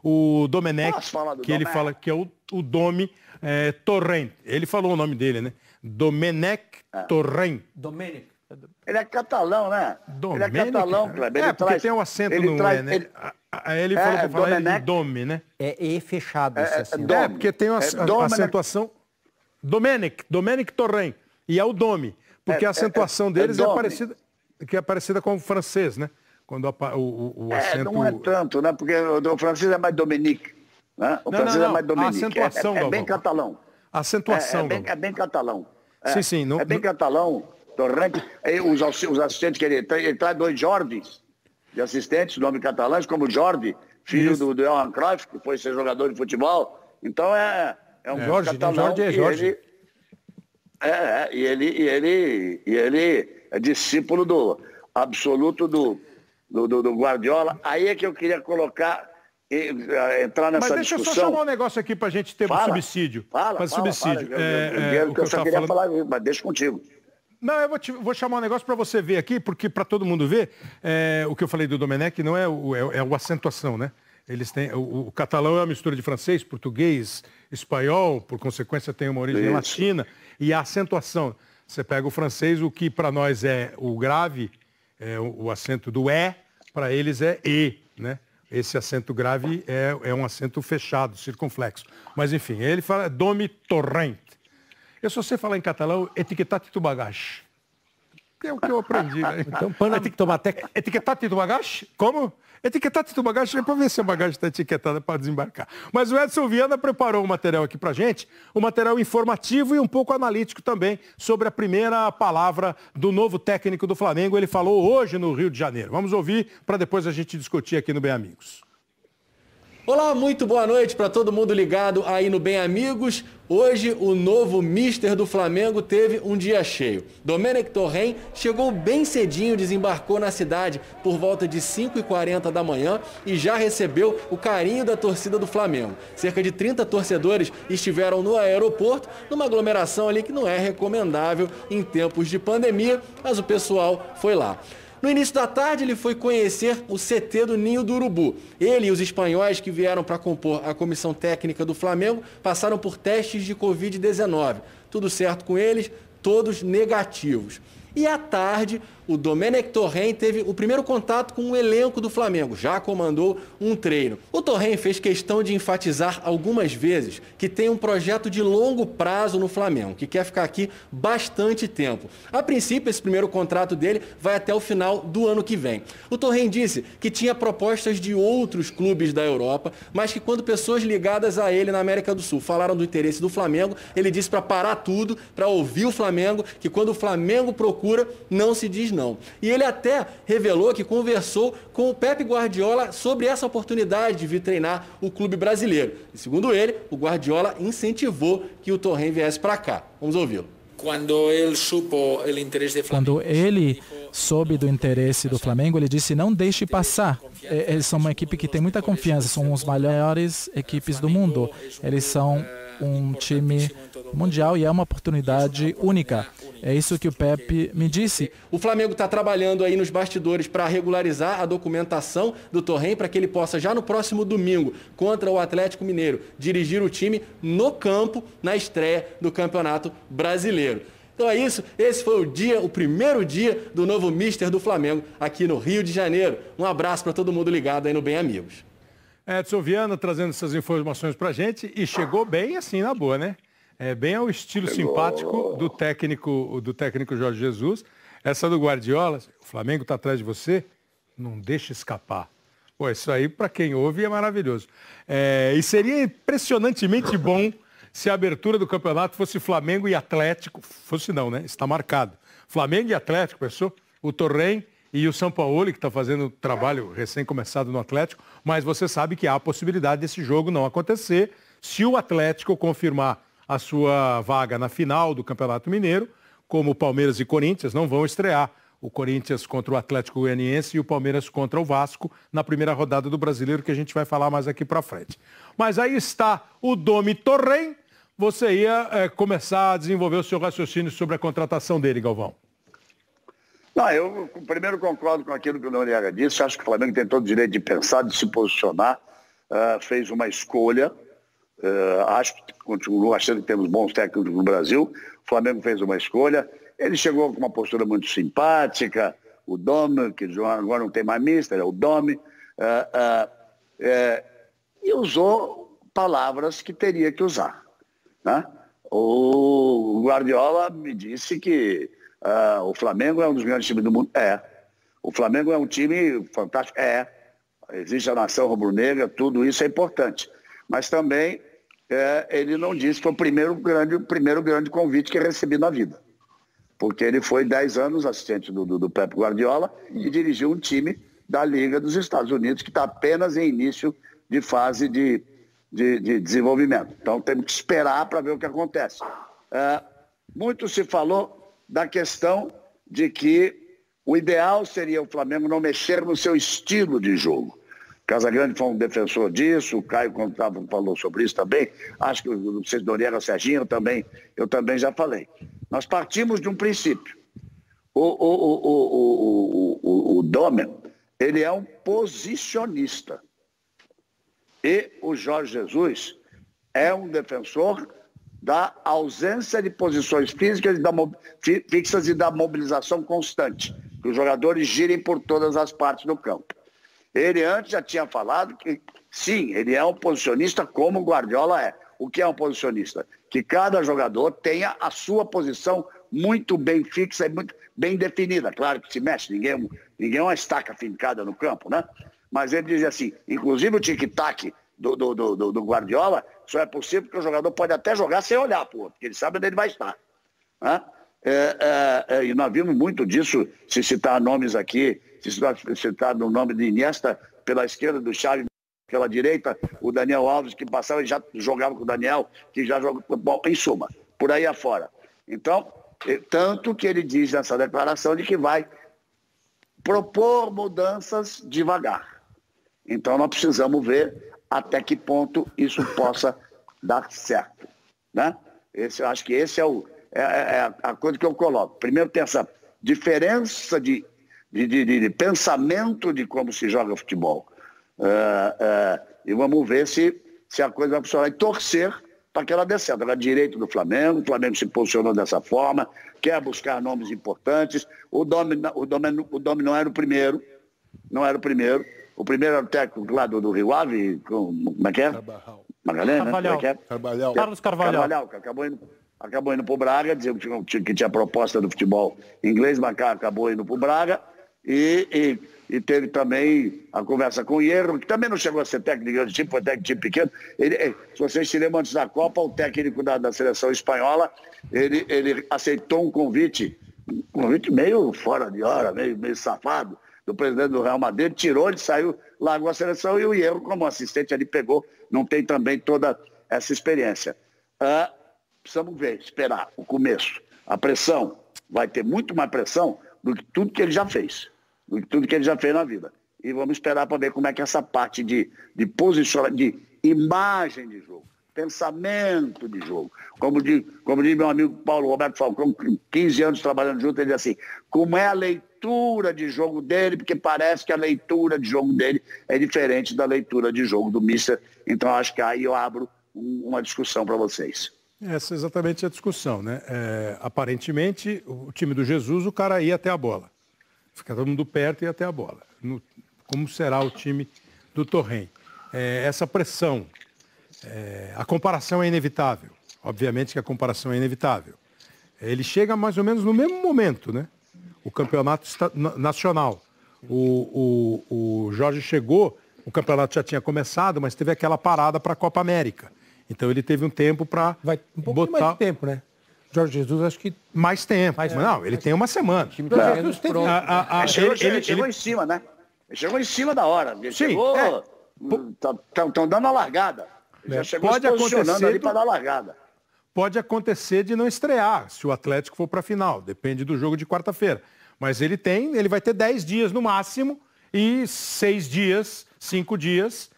o Domenech, que ele fala que é o Domi Torrent. Ele falou o nome dele, né? Domenech Torrent. Domenic. Ele é catalão, né? Domenic, ele é catalão, Kleber. Porque traz, tem um acento no E, né? Aí ele falou para falar ele de Domi, né? É E fechado esse acento. Porque tem uma acentuação... Domenech Torrent. E é o Domi. Porque a acentuação deles é parecida com o francês, né? Quando o acento... Não é tanto, né? Porque o francês é mais Dominique. Né? O francês é mais Dominique. A acentuação, é bem catalão. A acentuação, é bem catalão. Sim. É bem catalão. Torrente. Os assistentes que ele traz 2 Jordis de assistentes, nome catalães, como Jordi, filho do Johan Cruyff, que foi ser jogador de futebol. Então é um Jorge, catalão. Jorge. E ele é discípulo absoluto do Guardiola. Aí é que eu queria colocar, entrar nessa discussão. Mas deixa eu só chamar um negócio aqui para a gente ter um subsídio. Fala. Eu só queria falar, mas deixa contigo. Não, eu vou chamar um negócio para você ver aqui, porque para todo mundo ver, o que eu falei do Domenech não é o acentuação, né? Eles têm, o catalão é uma mistura de francês, português, espanhol, por consequência tem uma origem latina, e a acentuação. Você pega o francês, o que para nós é o grave, o acento do para eles é E, né? Esse acento grave é um acento fechado, circunflexo. Mas enfim, ele fala Domi Torrent. Eu só sei falar em catalão, etiquetat tu bagage. É o que eu aprendi, né? Então, pana tem que tomar até... Etiquetat tu bagage? Como? Etiquetat tu bagage é para ver se a bagagem está etiquetada para desembarcar. Mas o Edson Viana preparou um material aqui para gente, um material informativo e um pouco analítico também, sobre a primeira palavra do novo técnico do Flamengo. Ele falou hoje no Rio de Janeiro. Vamos ouvir para depois a gente discutir aqui no Bem Amigos. Olá, muito boa noite para todo mundo ligado aí no Bem Amigos. Hoje o novo mister do Flamengo teve um dia cheio. Domenech Torrent chegou bem cedinho, desembarcou na cidade por volta de 5h40 da manhã e já recebeu o carinho da torcida do Flamengo. Cerca de 30 torcedores estiveram no aeroporto, numa aglomeração ali que não é recomendável em tempos de pandemia, mas o pessoal foi lá. No início da tarde, ele foi conhecer o CT do Ninho do Urubu. Ele e os espanhóis que vieram para compor a comissão técnica do Flamengo passaram por testes de Covid-19. Tudo certo com eles, todos negativos. E à tarde, o Domenech Torrent teve o primeiro contato com o elenco do Flamengo, já comandou um treino. O Torrent fez questão de enfatizar algumas vezes que tem um projeto de longo prazo no Flamengo, que quer ficar aqui bastante tempo. A princípio, esse primeiro contrato dele vai até o final do ano que vem. O Torrent disse que tinha propostas de outros clubes da Europa, mas que quando pessoas ligadas a ele na América do Sul falaram do interesse do Flamengo, ele disse para parar tudo, para ouvir o Flamengo, que quando o Flamengo procura, não se diz não. E ele até revelou que conversou com o Pep Guardiola sobre essa oportunidade de vir treinar o clube brasileiro. E segundo ele, o Guardiola incentivou que o Torrent viesse para cá. Vamos ouvi-lo. Quando ele soube do interesse do Flamengo, ele disse: não deixe passar. Eles são uma equipe que tem muita confiança, são as maiores equipes do mundo. Eles são um time mundial e é uma oportunidade única. É isso que o Pepe me disse. O Flamengo está trabalhando aí nos bastidores para regularizar a documentação do Torrent para que ele possa, já no próximo domingo, contra o Atlético Mineiro, dirigir o time no campo na estreia do Campeonato Brasileiro. Então é isso, esse foi o primeiro dia do novo mister do Flamengo aqui no Rio de Janeiro. Um abraço para todo mundo ligado aí no Bem Amigos. Edson Viana trazendo essas informações para a gente e chegou bem assim na boa, né? Bem ao estilo simpático do técnico Jorge Jesus. Essa do Guardiola, o Flamengo está atrás de você, não deixa escapar. Pô, isso aí para quem ouve é maravilhoso. E seria impressionantemente bom se a abertura do campeonato fosse Flamengo e Atlético. Fosse não, né? Está marcado. Flamengo e Atlético, pensou? O Torrent e o Sampaoli, que está fazendo trabalho recém-começado no Atlético, mas você sabe que há a possibilidade desse jogo não acontecer se o Atlético confirmar a sua vaga na final do Campeonato Mineiro, como o Palmeiras e Corinthians não vão estrear. O Corinthians contra o Atlético Goianiense e o Palmeiras contra o Vasco na primeira rodada do Brasileiro, que a gente vai falar mais aqui para frente. Mas aí está o Domi Torrent. Você ia começar a desenvolver o seu raciocínio sobre a contratação dele, Galvão. Não, eu primeiro concordo com aquilo que o Noriega disse. Acho que o Flamengo tem todo o direito de pensar, de se posicionar. fez uma escolha. Acho que continuo achando que temos bons técnicos no Brasil. O Flamengo fez uma escolha. Ele chegou com uma postura muito simpática. O Domi, que agora não tem mais mister, é o Domi. E usou palavras que teria que usar, né? O Guardiola me disse que o Flamengo é um dos grandes times do mundo. O Flamengo é um time fantástico. Existe a nação rubro-negra, tudo isso é importante. Mas também ele não disse que foi o primeiro grande convite que recebi na vida. Porque ele foi 10 anos assistente do Pep Guardiola e dirigiu um time da Liga dos Estados Unidos que está apenas em início de fase de desenvolvimento. Então temos que esperar para ver o que acontece. Muito se falou da questão de que o ideal seria o Flamengo não mexer no seu estilo de jogo. Casagrande foi um defensor disso, o Caio falou sobre isso também, acho que o Noriega Serginho eu também já falei. Nós partimos de um princípio. O Domen, ele é um posicionista. E o Jorge Jesus é um defensor da ausência de posições físicas fixas e da mobilização constante, que os jogadores girem por todas as partes do campo. Ele antes já tinha falado que, sim, ele é um posicionista como o Guardiola é. O que é um posicionista? Que cada jogador tenha a sua posição muito bem fixa e muito bem definida. Claro que se mexe, ninguém é uma estaca fincada no campo, né? Mas ele diz assim, inclusive o tic-tac do Guardiola só é possível porque o jogador pode até jogar sem olhar para o outro, porque ele sabe onde ele vai estar, né? E nós vimos muito disso, se citar nomes aqui, se citar no nome de Iniesta pela esquerda, do Xavi pela direita, o Daniel Alves que passava e já jogava com o Daniel, que já joga futebol, em suma, por aí afora. Então, tanto que ele diz nessa declaração de que vai propor mudanças devagar. Então nós precisamos ver até que ponto isso possa dar certo, né? Eu acho que esse é a coisa que eu coloco. Primeiro tem essa diferença de pensamento de como se joga futebol. E vamos ver se a coisa vai funcionar e torcer para que ela dê certo. Ela é direito do Flamengo, o Flamengo se posicionou dessa forma, quer buscar nomes importantes. O Domi não era o primeiro, O primeiro era o técnico lá do Rio Ave, como é que é? Magalhães, né? Carvalhal. Carlos Carvalhal. Que acabou indo para o Braga, dizendo que tinha proposta do futebol inglês, mas acabou indo para o Braga. E teve também a conversa com o Hierro, que também não chegou a ser técnico de grande time, foi técnico de time pequeno. Se vocês se lembram antes da Copa, o técnico da seleção espanhola, ele aceitou um convite meio fora de hora, meio safado, do presidente do Real Madrid, tirou, ele saiu, largou a seleção e o Hierro, como assistente, ele pegou, não tem também toda essa experiência. Precisamos ver, esperar o começo. A pressão, vai ter muito mais pressão do que tudo que ele já fez. Do que tudo que ele já fez na vida. E vamos esperar para ver como é que essa parte de posicionamento, de imagem de jogo, pensamento de jogo. Como diz meu amigo Paulo Roberto Falcão, com 15 anos trabalhando junto, ele diz assim, como é a leitura de jogo dele, porque parece que a leitura de jogo dele é diferente da leitura de jogo do Mister. Então acho que aí eu abro uma discussão para vocês. Essa é exatamente a discussão, né? Aparentemente, o time do Jesus, o cara ia até a bola. Fica todo mundo perto e ia até a bola. Como será o time do Torrent? Essa pressão, a comparação é inevitável. Obviamente que a comparação é inevitável. Ele chega mais ou menos no mesmo momento, né? O campeonato nacional. O Jorge chegou, o campeonato já tinha começado, mas teve aquela parada para a Copa América. Então ele teve um tempo para botar mais de tempo, né? Jorge Jesus, acho que mais tempo. Não, ele tem uma semana. Ele chegou em cima, né? Ele chegou em cima da hora. Ele chegou. Estão dando a largada. Ele já chegou se posicionando ali para dar a largada. Pode acontecer de não estrear, se o Atlético for para a final. Depende do jogo de quarta-feira. Mas ele vai ter 10 dias no máximo e 6 dias, 5 dias,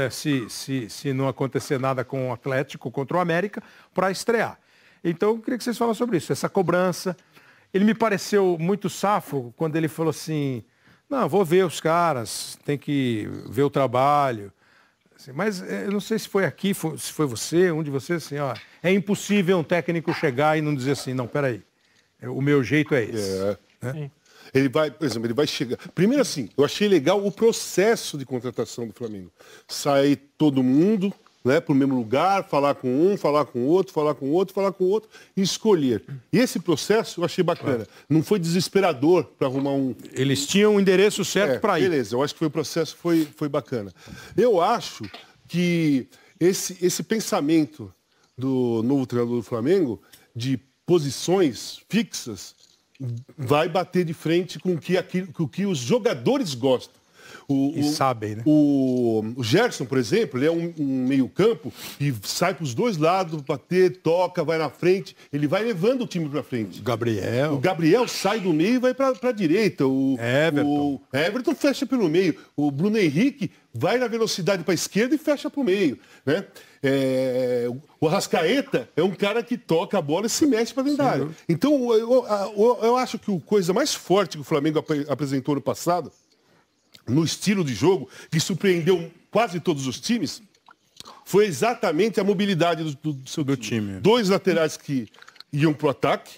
se não acontecer nada com o Atlético contra o América, para estrear. Então, eu queria que vocês falassem sobre isso, essa cobrança. Ele me pareceu muito safo quando ele falou assim, não, vou ver os caras, tem que ver o trabalho. Assim, mas eu não sei se foi aqui, se foi você, um de vocês, assim, ó, é impossível um técnico chegar e não dizer assim, não, peraí, o meu jeito é esse. Né? Ele vai, por exemplo, ele vai chegar... Primeiro assim, eu achei legal o processo de contratação do Flamengo. Sair todo mundo, né, para o mesmo lugar, falar com um, falar com outro, falar com outro, falar com outro e escolher. E esse processo eu achei bacana. Não foi desesperador para arrumar um... Eles tinham um endereço certo para ir. Beleza, eu acho que o processo foi bacana. Eu acho que esse pensamento do novo treinador do Flamengo, de posições fixas, vai bater de frente com o que os jogadores gostam. E sabem, né? O Gerson, por exemplo, ele é um meio-campo e sai para os dois lados, bater, toca, vai na frente. Ele vai levando o time para frente. O Gabriel sai do meio e vai para a direita. O Everton fecha pelo meio. O Bruno Henrique vai na velocidade para a esquerda e fecha para o meio. Né? O Arrascaeta é um cara que toca a bola e se mexe para dentro da área. Então, eu acho que a coisa mais forte que o Flamengo apresentou no passado, no estilo de jogo, que surpreendeu quase todos os times, foi exatamente a mobilidade do seu time. 2 laterais que iam para o ataque,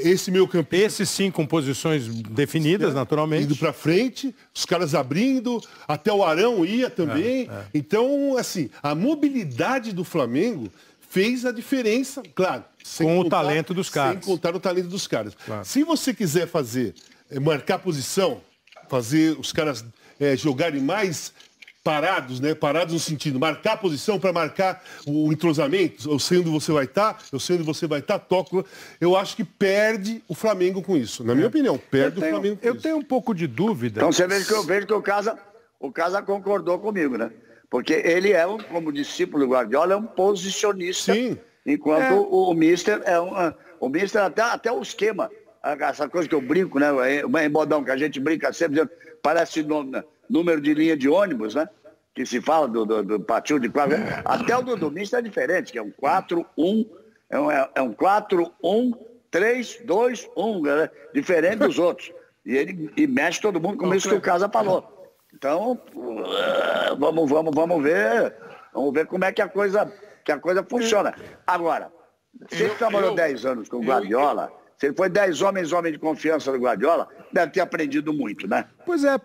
esse meio campista... Esse sim, com posições definidas, naturalmente. Indo para frente, os caras abrindo, até o Arão ia também. Então, assim, a mobilidade do Flamengo fez a diferença, claro. Com o talento dos caras. Sem contar o talento dos caras. Claro. Se você quiser marcar posição, fazer os caras jogarem mais parados, né? Parados no sentido, marcar a posição para marcar o entrosamento, eu sei onde você vai estar, toco. Eu acho que perde o Flamengo com isso. Na minha opinião, perde o Flamengo com isso. Eu tenho um pouco de dúvida. Então você veja que o Casa concordou comigo, né? Porque ele como discípulo do Guardiola, é um posicionista. Sim. Enquanto o Mister o Mister até o esquema. Essa coisa que eu brinco, né? Em Bodão, que a gente brinca sempre, dizendo, parece número de linha de ônibus, né? Que se fala do patinho de quadro. Até o do Mister é diferente, que é um 4-1, é um 4-1-3-2-1, né? Diferente dos outros. E ele mexe todo mundo, como isso que o Casa falou. Então, vamos ver como é que a coisa funciona. Agora, se ele trabalhou 10 anos com o Guardiola... Se ele foi 10 homem de confiança do Guardiola, deve ter aprendido muito, né? Pois é,